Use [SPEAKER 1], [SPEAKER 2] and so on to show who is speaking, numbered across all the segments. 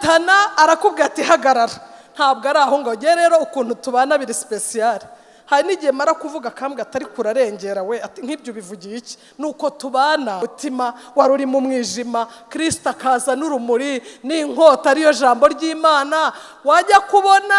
[SPEAKER 1] Satana arakubwira ati hagarara, ntabwo ari aho ngo nge rero ukuntu tubana biri special. Hari n'igihe mara kuvuga kambwa atari kurarengera we ati nk'ibyo bivugiye iki, nuko tubana mutima wari uri mu mwijima, Kristo akaza n'urumuri n'inkota ariyo jambo ry'Imana, wajya kubona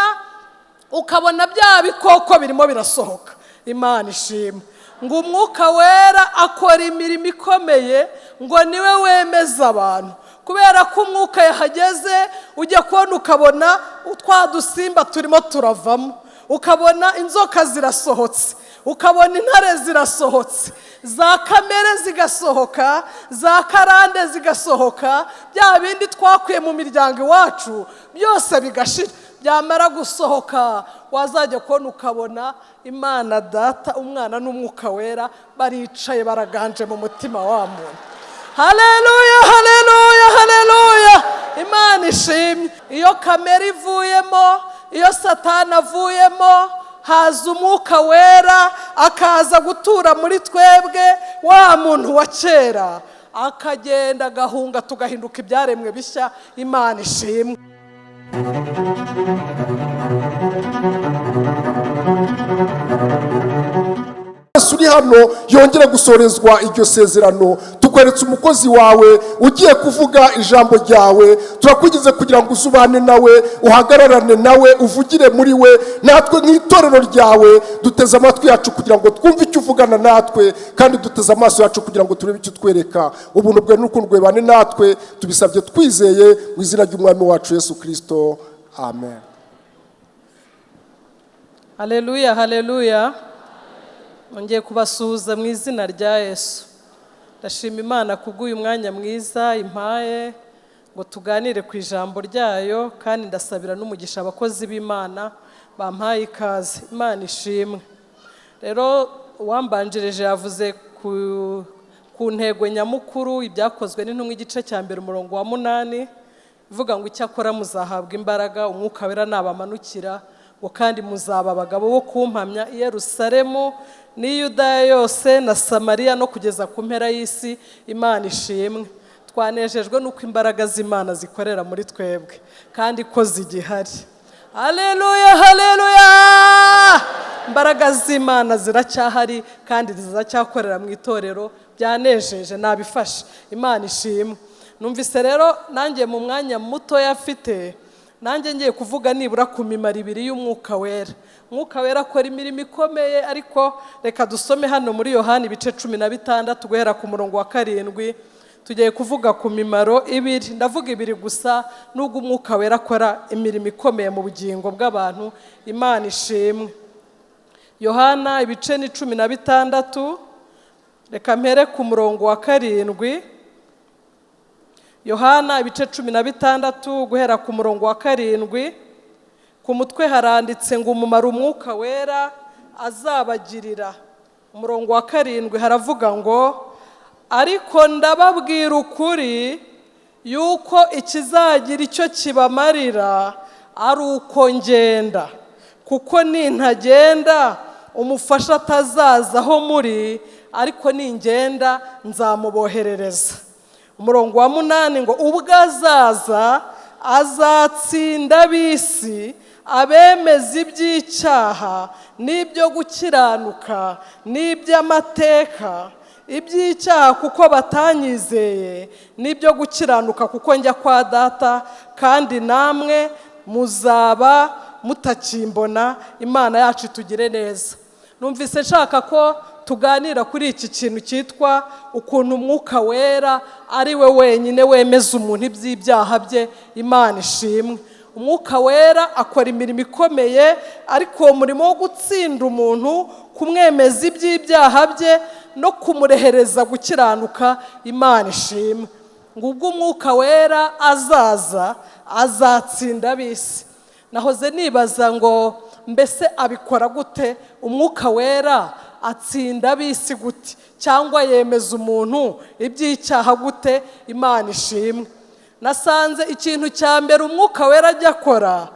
[SPEAKER 1] ukabona bya bikoko birimo birasohoka. Imana ishimwe ngo umwuka wera akora imirimo ikomeye, ngo niwe wemeza abantu. Kubera ko umwuka yahageze ujya kubona ukabona twa dusimba turimo turavamo, ukabona inzoka zirasohotse, ukabona intare zirasohotse, za kamere zigasohoka, za karande zigasohoka, bya bindi twakuye mu miryango iwacu byose bigashira. Byamara gusohoka wazajya kubona ukabona Imana Data, Umwana n'Umwuka Wera baricaye baraganje mu mutima wa muntu. Haleluya, haleluya, haleluya. Imana ishimye. Iyo kamere ivuyemo, iyo Satani avuyemo, haza Umwuka Wera akaza gutura muri twebwe, wa muntu wa kera akagenda agahunga, tugahinduka ibyaremwe bishya. Imana ishimwe.
[SPEAKER 2] Yesu uri hano yongera gusorezwa iryo sezerano, tukweretse umukozi wawe ugiye kuvuga ijambo ryawe. Turakugize kugira ngo uzubane nawe, uhagararane nawe, uvugire muri we. Natwe nk'itorero ryawe duteze amatwi yacu kugira ngo twumve icyo uvugana natwe, kandi duteze amaso yacu kugira ngo turebe icyo twereka. Ubuntu bwe n'urukundo rwe bane natwe, tubisabye twizeye mu izina ry'Umwami wacu Yesu Kristo. Amen.
[SPEAKER 1] Haleluya, haleluya. Ngiye kubasuhuza mu izina rya Yesu. Ndashima Imana kubw'uyu mwanya mwiza impaye ngo tuganire ku ijambo ryayo, kandi ndasabira n'umugisha abakozi b'Imana bampaye ikaze. Imana ishimwe. Rero uwambanjirije yavuze ku ntego nyamukuru ibyakozwe n'intumwa igice cya mbere umurongo wa 8, ivuga ngo icyakora muzahabwa imbaraga Umwuka Wera nabamanukira, ngo kandi muzaba abagabo bo kumpamya i Yerusalemu ni Yudaya yose na Samariya no kugeza ku mpera y'isi. Imana ishimwe. Twanejejwe nuko imbaraga z'Imana zikorera muri twebwe kandi ko zigihari. Haleluya, haleluya. Imbaraga z'Imana ziracyahari kandi ziracyakorera mu itorero. Byanejeje, nabifashe. Imana ishimwe. Numvise rero nanjye mu mwanya muto yafite, nanjye ngiye kuvuga nibura ku mimaro 2 y'Umwuka Wera. Umwuka Wera akora imirimo ikomeye, ariko reka dusome hano muri Yohana ibice 16 guhera ku murongo wa 7. Tugiye kuvuga ku mimaro 2. Ndavuga 2 gusa, nubwo Umwuka Wera akora imirimo ikomeye mu bugingo bw'abantu. Imana ishimwe. Yohana ibice 16, reka mpere ku murongo wa 7. Yohana ibice 16 guhera ku murongo wa 7. Ku mutwe haranditse ngo umumaro Umwuka Wera azabagirira. Umurongo wa 7 haravuga ngo ariko ndababwira ukuri yuko ikizagira icyo kibamarira ari uko ngenda, kuko nintagenda umufasha atazaza aho muri, ariko ningenda nzamuboherereza. Umurongo wa 8 ngo ubwo azaza azatsinda ab'isi, abemeza iby'icyaha n'ibyo gukiranuka n'iby'amateka. Iby'icyaha kuko batanyizeye, n'ibyo gukiranuka kuko njya kwa Data, kandi namwe muzaba mutakimbona. Imana yacu tugire neza. Numvise nshaka ko tuganira kuri iki kintu cyitwa ukuntu Umwuka Wera ari we wenyine wemeza umuntu iby'ibyaha bye. Imana ishimwe. Umwuka Wera akora imirimo ikomeye, ariko uwo murimo wo gutsinda umuntu, kumwemeza iby'ibyaha bye no kumurehereza gukiranuka. Imana ishimwe. Ngo ubwo Umwuka Wera azaza azatsinda ab'isi. Nahoze nibaza ngo mbese abikora gute? Umwuka Wera atsinda ab'isi gute, cyangwa yemeza umuntu iby'icyaha gute? Imana ishimwe. Nasanze ikintu cya mbere Umwuka Wera ajya akora,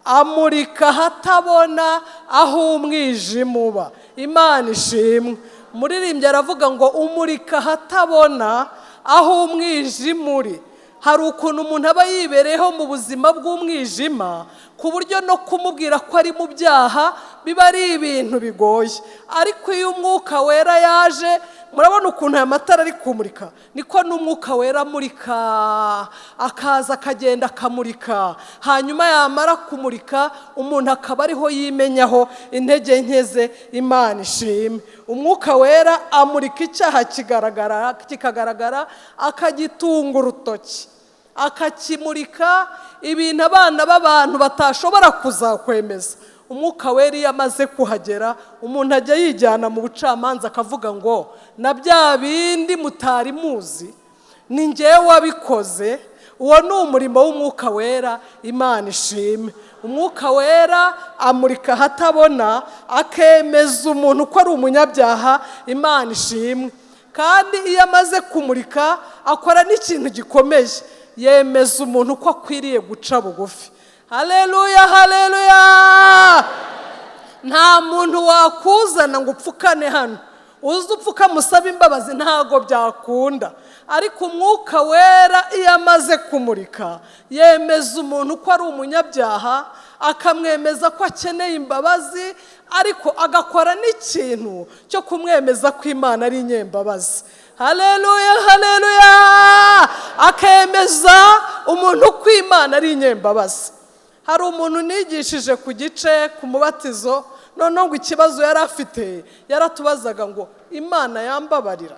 [SPEAKER 1] amurika hatabona aho umwijima uba. Imana ishimwe. Umuririmbyi aravuga ngo umurika hatabona aho umwijima uri. hari ukuntu umuntu aba yibereyeho mu buzima bw'umwijima ku buryo no kumubwira ko ari mu byaha biba ari ibintu bigoye. Ariko iyo umwuka wera yaje, murabona ukuntu aya matara ari kumurika, niko n'umwuka wera amurika, akaza akagenda akamurika, hanyuma yamara kumurika umuntu akaba ariho yimenyaho intege nke ze. Imana ishimwe. Umwuka wera amurika icyaha kikagaragara, akagitunga urutoki, akakimurika ibintu abana b'abantu batashobora kuzakwemeza. Umwuka wera iyo amaze kuhagera, umuntu ajya yijyana mu bucamanza akavuga ngo na bya bindi mutari muzi ni njyewe wabikoze. Uwo ni umurimo w'umwuka wera. Imana ishimwe. Umwuka wera amurika ahatabona, akemeza umuntu ko ari umunyabyaha. Imana ishimwe. Kandi iyo amaze kumurika akora n'ikintu gikomeye, yemeza umuntu ko akwiriye guca bugufi. Haleluya, haleluya. Nta muntu wakuzana ngo upfukane hano uzi upfuka musaba imbabazi, ntago byakunda. Ariko umwuka wera iyo amaze kumurika yemeza umuntu ko ari umunyabyaha, akamwemeza ko akeneye imbabazi, ariko agakora n'ikintu cyo kumwemeza ko Imana ari inyembabazi. Haleluya, haleluya. Akemeza umuntu ko Imana ari inyembabazi. Hari umuntu nigishije ku gice ku mubatizo, noneho ngo ikibazo yari afite yaratubazaga ngo Imana yambabarira.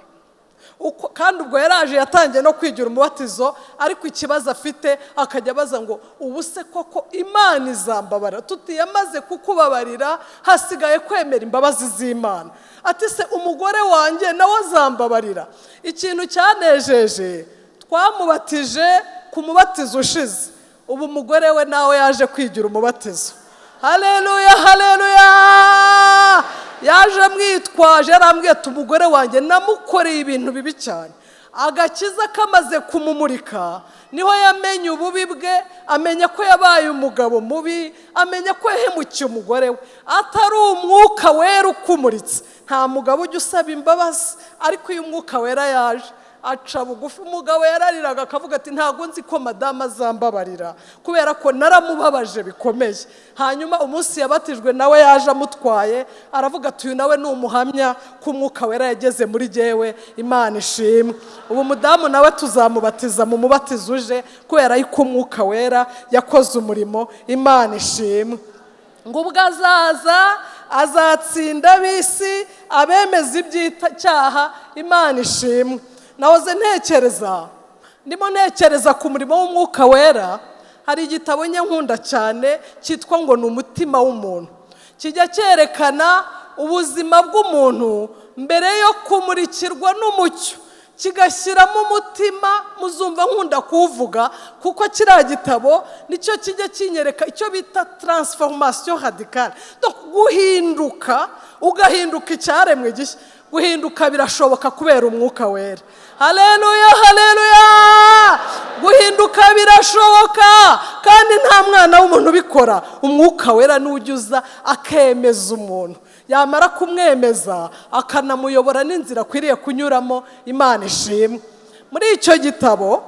[SPEAKER 1] Kandi ubwo yaraje yatangiye no kwigira umubatizo, ariko ikibazo afite akajya abaza ngo ubu se koko Imana izambabarira? Tutiyamaze kukubabarira, hasigaye kwemera imbabazi z'Imana. Ati se umugore wanjye nawe azambabarira? Ikintu cyanejeje, twamubatije ku mubatizo ushize, ubu umugore we nawe yaje kwigira umubatizo. Haleluya, haleluya. Yaje amwitwaje, yarambwiye ati umugore wanjye namukoreye ibintu bibi cyane. Agakiza kamaze kumumurika niho yamenye ububi bwe, amenya ko yabaye umugabo mubi, amenya ko yahemukiye umugore we. Atari umwuka wera ukumuritse, nta mugabo ujya usaba imbabazi. Ariko iyo umwuka wera yaje aca bugufi. Umugabo yarariraga akavuga ati ntago nzi ko madama azambabarira kubera ko naramubabaje bikomeye. Hanyuma umunsi yabatijwe nawe yaje amutwaye, aravuga ati uyu nawe ni umuhamya ko umwuka wera yageze muri jewe. Imana ishimwe. Ubu mudamu nawe tuzamubatiza mu mubatizo uje kubera yuko umwuka wera yakoze umurimo. Imana ishimwe. Ngo ubwo azaza azatsinda bisi abemeza iby'icyaha. Imana ishimwe. Nahoze ndimo ntekereza ku murimo w'umwuka wera. Hari igitabo nkunda cyane cyitwa ngo ni umutima w'umuntu. Kijya cyerekana ubuzima bw'umuntu mbere yo kumurikirwa n'umucyo, kigashyiramo umutima. Muzumva nkunda kuvuga kuko kiriya gitabo nicyo kijya kinyereka icyo bita transformation radicale. Guhinduka, ugahinduka icyaremwe gishya. Guhinduka birashoboka kubera umwuka wera. Haleluya, haleluya. Guhinduka birashoboka kandi nta mwana w'umuntu ubikora. Umwuka wera n'ujyuza akemeza umuntu, yamara kumwemeza akanamuyobora n'inzira akwiriye kunyuramo. Imana ishimwe. Muri icyo gitabo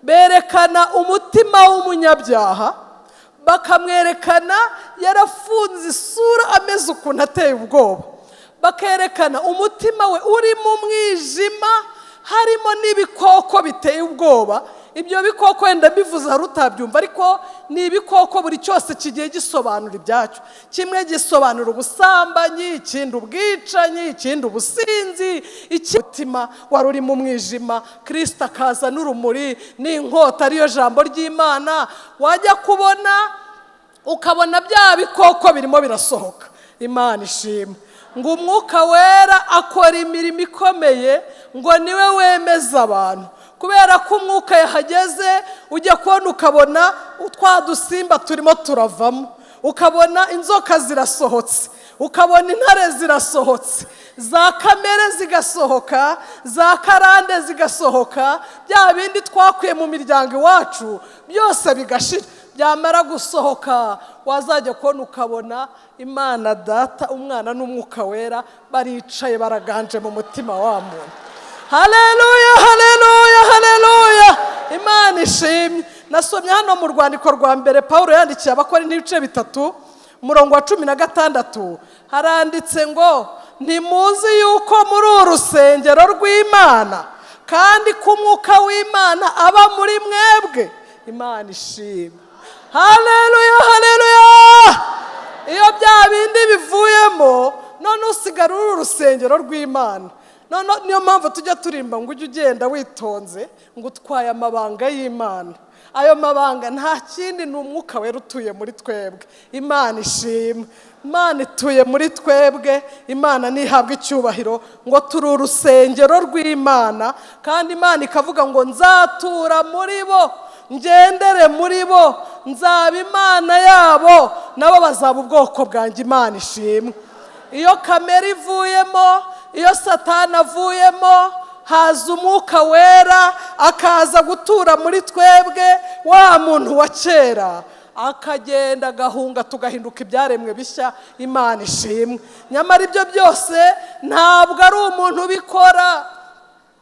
[SPEAKER 1] berekana umutima w'umunyabyaha, bakamwerekana yarafunze isura ameze ukuntu ateye ubwoba, bakerekana umutima we uri mu mwijima, harimo n'ibikoko biteye ubwoba. Ibyo bikoko wenda bivuze hari utabyumva, ariko ni ibikoko buri cyose kigiye gisobanura ibyacyo. Kimwe gisobanura ubusambanyi, ikindi ubwicanyi, ikindi ubusinzi. Umutima wari uri mu mwijima, Kristo akaza n'urumuri n'inkota ariyo jambo ry'Imana. Wajya kubona ukabona bya bikoko birimo birasohoka. Imana ishimwe. Ngo umwuka wera akora imirimo ikomeye, ngo niwe wemeza abantu. Kubera ko umwuka yahageze, ujya kubona ukabona twa dusimba turimo turavamo, ukabona inzoka zirasohotse, ukabona intare zirasohotse, za kamere zigasohoka, za karande zigasohoka. Bya bindi twakuye mu miryango iwacu byose bigashira. Byamara gusohoka wazajya kubona ukabona Imana Data, Umwana n'Umwuka wera baricaye baraganje mu mutima wa muntu. Haleluya, haleluya, haleluya. Imana ishimye. Nasomye hano mu rwandiko rwa mbere Pawulo yandikiye Abakorinto ibice 3 umurongo wa 16 haranditse ngo ntimuzi yuko muri urusengero rw'Imana kandi ko umwuka w'Imana aba muri mwebwe. Imana ishimye. Haleluya, haleluya. Iyo bya bindi bivuyemo none usigara uru rusengero rw'Imana. Niyo mpamvu tujya turimba ngo ujye ugenda witonze ngo utwaye amabanga y'Imana. Ayo mabanga nta kindi ni umwuka wera utuye muri twebwe. Imana ishimwe. Imana ituye muri twebwe. Imana nihabwa icyubahiro ngo turi urusengero rw'Imana kandi Imana ikavuga ngo nzatura muri bo, ngendere muri bo, nzaba Imana yabo, nabo bazaba ubwoko bwanjye. Imana ishimwe. Iyo kamere ivuyemo, iyo Satani avuyemo, haza umwuka wera akaza gutura muri twebwe, wa muntu wa kera akagenda agahunga tugahinduka ibyaremwe bishya. Imana ishimwe. Nyamara ibyo byose ntabwo ari umuntu ubikora,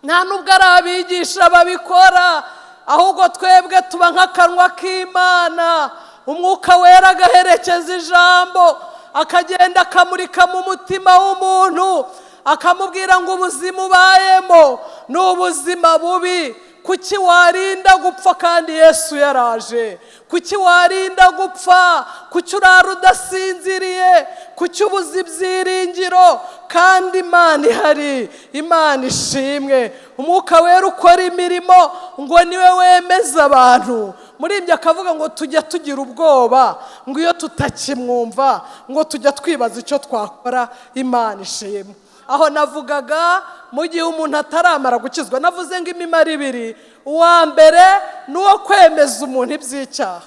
[SPEAKER 1] nta nubwo ari abigisha babikora, ahubwo twebwe tuba nk'akanwa k'Imana. Umwuka wera agaherekeza ijambo akagenda akamurika mu mutima w'umuntu akamubwira ngo ubuzima ubayemo ni ubuzima bubi. Kuki warinda gupfa kandi Yesu yaraje? Kuki warinda gupfa? Kuki urara udasinziriye? Kuki ubuze ibyiringiro kandi Imana ihari? Imana ishimwe. Umwuka wera ukora imirimo ngo niwe wemeza abantu. Muri ibyo akavuga ngo tujya tugira ubwoba ngo iyo tutakimwumva ngo tujya twibaza icyo twakora. Imana ishimwe. Aho navugaga mu gihe umuntu ataramara gukizwa, navuze ngo imimaro ibiri. Uwa mbere ni uwo kwemeza umuntu iby'icyaha,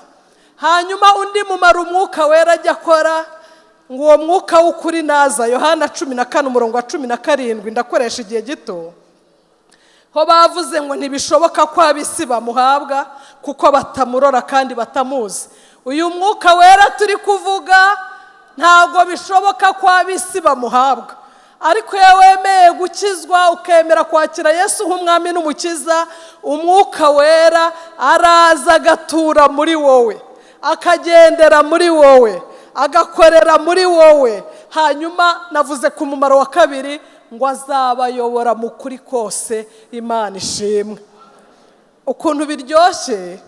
[SPEAKER 1] hanyuma undi mumaro umwuka wera ajya akora ngo uwo mwuka w'ukuri naza. Yohana 14 umurongo wa 17, ndakoresha igihe gito, ho bavuze ngo ntibishoboka ko ab'isi bamuhabwa kuko batamurora kandi batamuzi. Uyu mwuka wera turi kuvuga ntabwo bishoboka ko ab'isi bamuhabwa, ariko iyo wemeye gukizwa ukemera kwakira Yesu nk'umwami n'umukiza, umwuka wera araza agatura muri wowe, akagendera muri wowe, agakorera muri wowe. Hanyuma navuze ku mumaro wa kabiri ngo azabayobora mu kuri kose. Imana ishimwe. Ukuntu biryoshye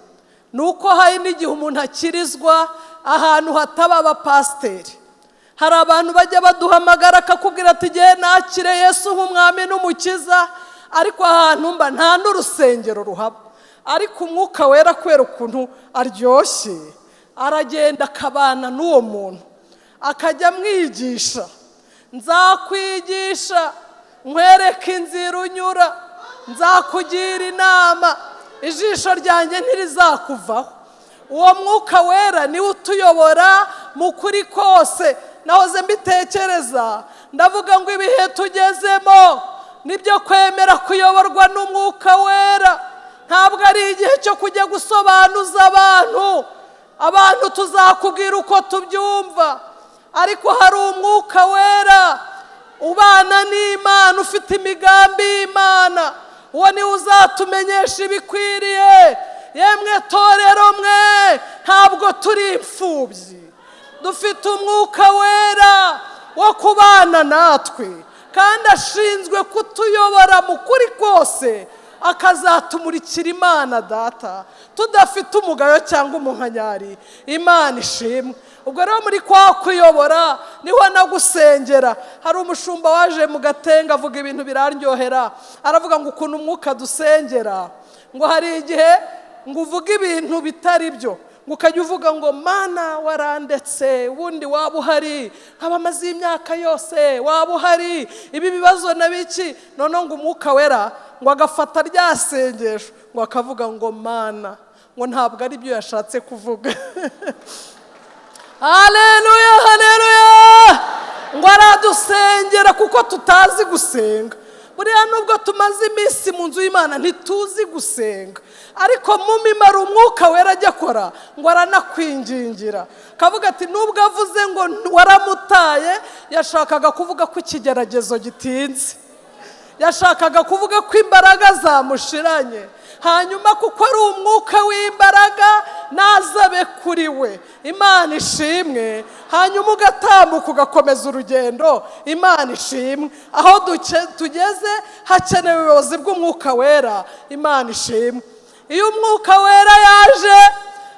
[SPEAKER 1] ni uko hari n'igihe umuntu akirizwa ahantu hataba abapasiteri. Hari abantu bajya baduhamagara akakubwira ati ngiye nakire Yesu nk'umwami n'umukiza, ariko ahantu mba nta n'urusengero ruhaba. Ariko umwuka wera kwera ukuntu aryoshye, aragenda akabana n'uwo muntu akajya amwigisha. Nzakwigisha, nkwereke inzira unyura, nzakugira inama, ijisho ryanjye ntirizakuvaho. Uwo mwuka wera niwe utuyobora mu kuri kose. Nahoze mbitekereza ndavuga ngo ibihe tugezemo nibyo kwemera kuyoborwa n'umwuka wera. Ntabwo ari igihe cyo kujya gusobanuza abantu tuzakubwira uko tubyumva, ariko hari umwuka wera ubana n'Imana, ufite imigambi y'Imana. Uwo niwe uzatumenyesha ibikwiriye. Yemwe torero mwe, ntabwo turi imfubyi, dufite umwuka wera wo kubana natwe kandi ashinzwe kutuyobora mu kuri kose, akazatumurikira Imana Data tudafite umugayo cyangwa umunkanyari. Imana ishimwe. Ubwo rero muri kwa kuyobora niho nagusengera. Hari umushumba waje mu Gatenga avuga ibintu biraryohera, aravuga ngo ukuntu umwuka dusengera, ngo hari igihe ngo uvuga ibintu bitari byo, ngo ukajya uvuga ngo Mana warandetse, ubundi waba uhari, nk'abamaze imyaka yose waba uhari, ibi bibazo na biki. None ngo umwuka wera ngo agafata rya sengesho ngo akavuga ngo Mana, ngo ntabwo ari byo yashatse kuvuga. Haleluya, haleluya. Ngo aradusengera kuko tutazi gusenga. Buriya nubwo tumaze iminsi mu nzu y'Imana ntituzi gusenga, ariko mu mimaro umwuka wera ajya akora ngo aranakwingingira. Kavuga ati nubwo avuze ngo waramutaye, yashakaga kuvuga ko ikigeragezo gitinze. yashakaga kuvuga ko imbaraga zamushiranye, hanyuma kuko ari umwuka w'imbaraga nazabe kuri we. Imana ishimwe. Hanyuma ugatambuka ugakomeza urugendo. Imana ishimwe. Aho tugeze hakenewe ubuyobozi bw'umwuka wera. Imana ishimwe. Iyo umwuka wera yaje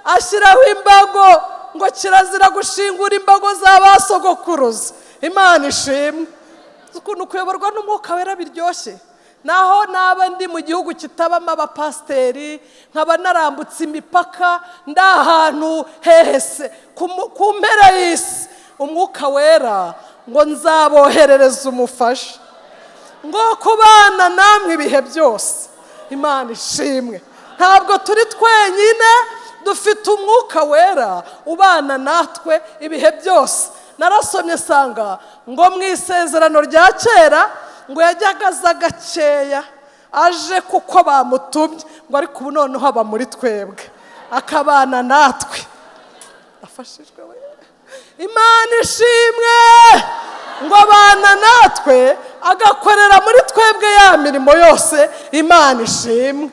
[SPEAKER 1] ashyiraho imbago, ngo kirazira gushingura imbago z'abasogokuruza. Imana ishimwe. Ukuntu kuyoborwa n'umwuka wera biryoshye. Naho naba ndi mu gihugu kitabamo abapasiteri, nkaba narambutse imipaka, ndi ahantu hehese ku mpera y'isi, umwuka wera ngo nzaboherereza umufasha, ngo kubana namwe ibihe byose. Imana ishimwe. Ntabwo turi twenyine, dufite umwuka wera ubana natwe ibihe byose. Narasomye sanga ngo mu isezerano rya kera ngo yajyaga aza gakeya aje kuko bamutumye, ngo ariko ubu noneho aba muri twebwe akabana natwe. Afashijwe we. Imana ishimwe. Ngo abana natwe agakorera muri twebwe ya mirimo yose. Imana ishimwe.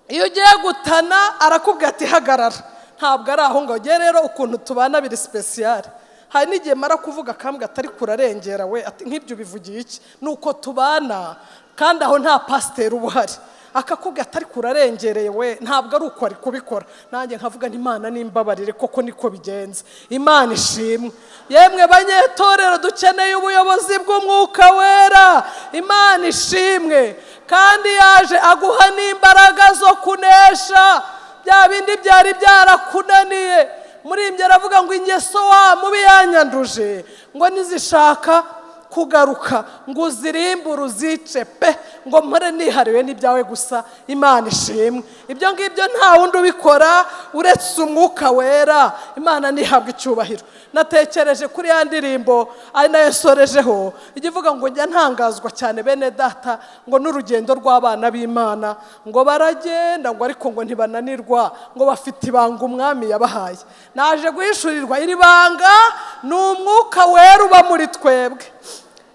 [SPEAKER 1] Iyo ugiye gutana arakubwira ati hagarara. Ntabwo ari aho ngo ugere. Rero ukuntu tubana biri special. Hari n'igihe mara kuvuga kambwa atari kurarengera we, ati nk'ibyo bivugiye iki? Nuko tubana kandi aho nta pasiteri ubuhari, akakubwira atari kurarengereye we, ntabwo ari uko ari kubikora. Nanjye nkavuga Imana nimbabarire, koko niko bigenze. Imana ishimwe. Yemwe banyetorero dukeneye ubuyobozi bw'umwuka wera. Imana ishimwe. Kandi yaje aguha n'imbaraga zo kunesha bya bindi byari byarakunaniye. Muri ibyo aravuga ngo ingeso wa mubi yanyanduje, ngo nizishaka kugaruka ngo uzirimbure uzice pe, ngo mpore nihariwe n'ibyawe gusa. Imana ishimwe. Ibyo ngibyo nta wundi ubikora uretse umwuka wera. Imana nihabwa icyubahiro. Natekereje kuri ya ndirimbo ari nayo sorejeho, igivuga ngo njya ntangazwa cyane bene data ngo n'urugendo rw'abana b'Imana, ngo baragenda ngo ariko ngo ntibananirwa, ngo bafite ibanga umwami yabahaye. Naje guhishurirwa iri banga ni umwuka wera uba muri twebwe,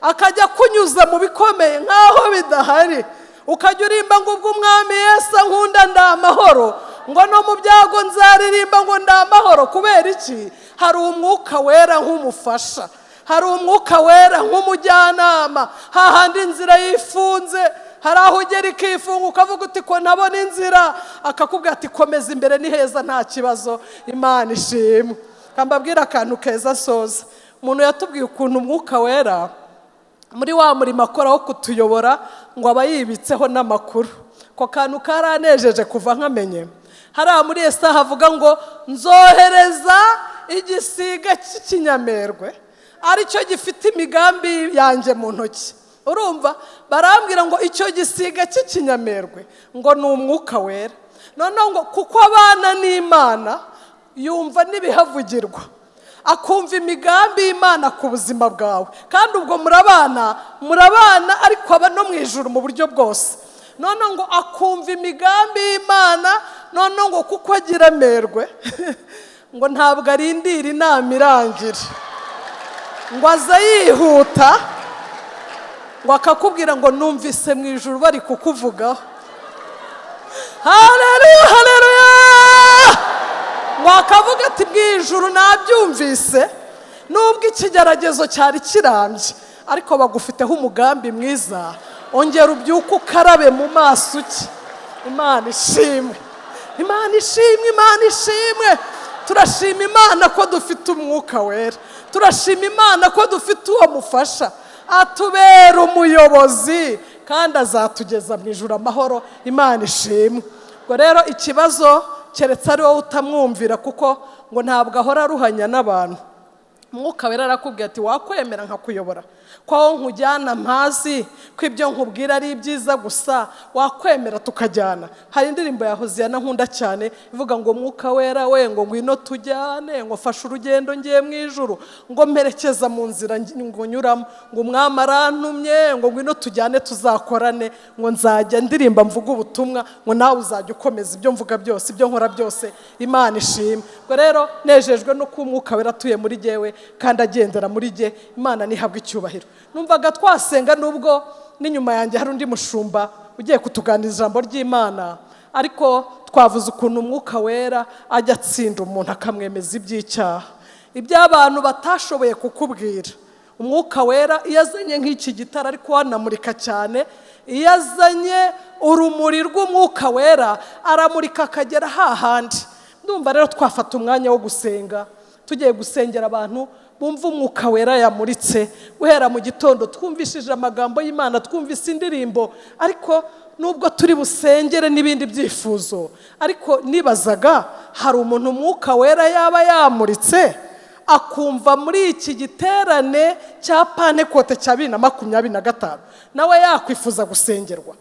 [SPEAKER 1] akajya kunyuza mu bikomeye nkaho bidahari. Ukajya urimba ngo ubwo umwami Yesu nkunda ndamahoro, ngo no mu byago nzaririmba ngo ndamahoro. Kubera iki? Hari umwuka wera nk'umufasha, hari umwuka wera nk'umujyanama. Hahandi inzira yifunze, hari aho ugera ikifunga ukavuga uti ko ntabona inzira, akakubwira ati komeza imbere ni heza nta kibazo. Imana ishimwe. Kambabwira akantu keza soza. Umuntu yatubwiye ukuntu umwuka wera muri wa murimo akora wo kutuyobora ngo aba yibitseho n'amakuru. Ko kantu karanejeje kuva nkamenye. Hariya muri Yesaya havuga ngo nzohereza igisiga cy'ikinyamerwe aricyo gifite imigambi yanjye mu ntoki. Urumva? Barambwira ngo icyo gisiga cy'ikinyamerwe ngo ni umwuka wera. Noneho ngo kuko abana n'Imana yumva n'ibihavugirwa, akumva imigambi y'Imana ku buzima bwawe. Kandi ubwo murabana ariko aba no mu ijuru mu buryo bwose. Noneho ngo akumva imigambi y'Imana. Noneho ngo kuko agira amerwe ngo ntabwo arindira inama irangira, ngo aza yihuta, ngo akakubwira ngo numvise mu ijuru bari kukuvugaho. Haleluya, haleluya. Ngo akavuga ati bw'ijuru nabyumvise, nubwo ikigeragezo cyari kirambye ariko bagufiteho umugambi mwiza. Ongera ubyuke ukarabe mu maso uki. Imana ishimwe. Imana ishimwe. Imana ishimwe. Turashima Imana ko dufite umwuka wera. Turashima Imana ko dufite uwo mufasha atubera umuyobozi kandi azatugeza mu ijuru amahoro. Imana ishimwe. Ngo rero ikibazo keretse ari wowe utamwumvira, kuko ngo ntabwo ahora aruhanya n'abantu. Umwuka wera arakubwira ati wakwemera nkakuyobora, ko aho nkujyana mpazi, ko ibyo nkubwira ari byiza gusa, wakwemera tukajyana. Hari indirimbo ya Hoziyana nkunda cyane ivuga ngo umwuka wera we ngo ngwino tujyane, ngo fasha urugendo ngiye mu ijuru, ngo mperekeza mu nzira ngo nyuramo, ngo umwami arantumye ngo ngwino tujyane tuzakorane, ngo nzajya ndirimba mvuga ubutumwa, ngo nawe uzajya ukomeza ibyo mvuga byose, ibyo nkora byose. Imana ishimwe. Ngo rero nejejwe no ko umwuka wera atuye muri jyewe kandi agendera muri jye. Imana nihabwa icyubahiro. Numvaga twasenga nubwo n'inyuma yanjye hari undi mushumba ugiye kutuganiriza ijambo ry'Imana, ariko twavuze ukuntu umwuka wera ajya atsinda umuntu akamwemeza iby'icyaha, iby'abantu batashoboye kukubwira. Umwuka wera iyo azanye nk'iki gitara ariko wanamurika cyane, iyo azanye urumuri rw'umwuka wera aramurika akagera hahandi. Ndumva rero twafata umwanya wo gusenga, tugiye gusengera abantu bumva umwuka wera yamuritse. Guhera mu gitondo twumvishije amagambo y'Imana, twumvise indirimbo, ariko nubwo turi busengere n'ibindi byifuzo, ariko nibazaga hari umuntu umwuka wera yaba yamuritse akumva muri iki giterane cya Pentecote cya 2025 nawe yakwifuza gusengerwa.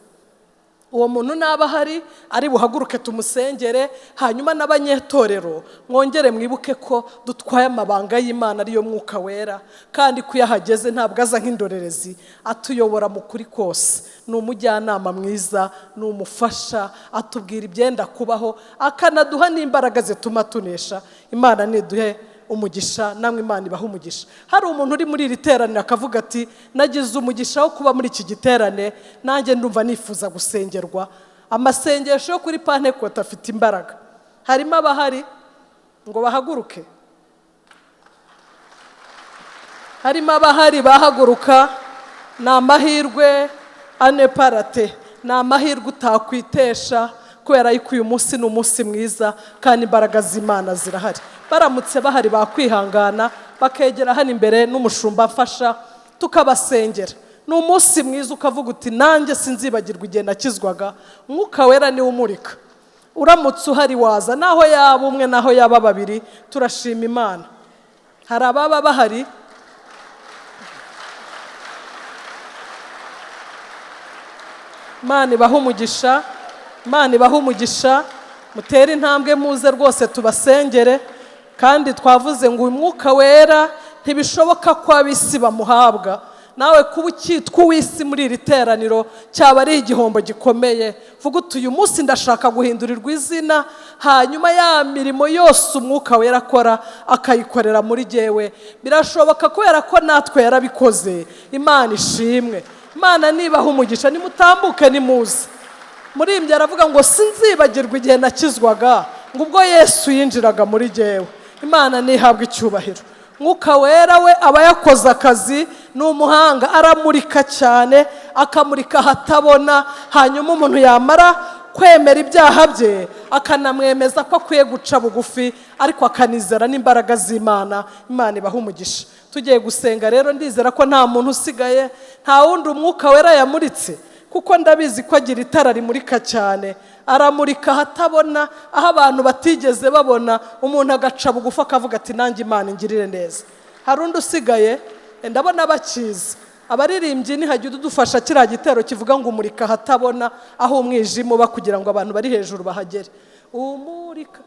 [SPEAKER 1] Uwo muntu naba hari ari buhaguruke tumusengere, hanyuma n'abanyetorero mwongere mwibuke ko dutwaye amabanga y'Imana ariyo mwuka wera, kandi kuyahageze ntabwo aza nk'indorerezi, atuyobora mu kuri kose. Ni umujyanama mwiza, ni umufasha, atubwira ibyenda kubaho, akanaduha n'imbaraga zituma tunesha. Imana niduhe umugisha, namwe Imana ibaha umugisha. Hari umuntu uri muri iri teraniro akavuga ati nagize umugisha wo kuba muri iki giterane, nanjye ndumva nifuza gusengerwa. Amasengesho yo kuri Pentecote afite imbaraga. Harimo abahari ngo bahaguruke, harimo abahari bahaguruka. Ni amahirwe aneparate, ni amahirwe utakwitesha, kubera yuko uyu munsi ni umunsi mwiza kandi imbaraga z'Imana zirahari. Baramutse bahari bakwihangana bakegera hano imbere n'umushumba afasha tukabasengera. Ni umunsi mwiza ukavuga uti nanjye sinzibagirwa igihe nakizwaga. Umwuka wera ni umurika. Uramutse uhari waza, naho yaba umwe naho yaba babiri, turashima Imana. Hari ababa bahari, Imana ibaha umugisha, Imana ibaha umugisha. Mutere intambwe muze rwose tubasengere. Kandi twavuze ngo uyu mwuka wera ntibishoboka ko ab'isi bamuhabwa. Nawe kuba ukitwa uw'isi muri iri teraniro cyaba ari igihombo gikomeye. Vuga uti uyu munsi ndashaka guhindurirwa izina, hanyuma ya mirimo yose umwuka wera akora akayikorera muri jyewe. Birashoboka kubera ko natwe yarabikoze. Imana ishimwe. Imana nibaha umugisha. Nimutambuke nimuze. Muri ibyo aravuga ngo sinzibagirwa igihe nakizwaga, ngo ubwo Yesu yinjiraga muri jyewe. Imana nihabwa icyubahiro. Mwuka wera we aba yakoze akazi, ni umuhanga, aramurika cyane, akamurika hatabona, hanyuma umuntu yamara kwemera ibyaha bye akanamwemeza ko akwiye guca bugufi, ariko akanizera n'imbaraga z'Imana. Imana ibaha umugisha. Tugiye gusenga rero, ndizera ko nta muntu usigaye, nta wundi umwuka wera yamuritse, kuko ndabizi ko agira itara rimurika cyane. Aramurika hatabona, aho abantu batigeze babona, umuntu agaca bugufi akavuga ati nanjye Imana ingirire neza. Hari undi usigaye? Ndabona bakiza. Abaririmbyi nihajya udufasha kiriya gitero kivuga ngo umurika hatabona, aho umwijima uba, kugira ngo abantu bari hejuru bahagere. Umurika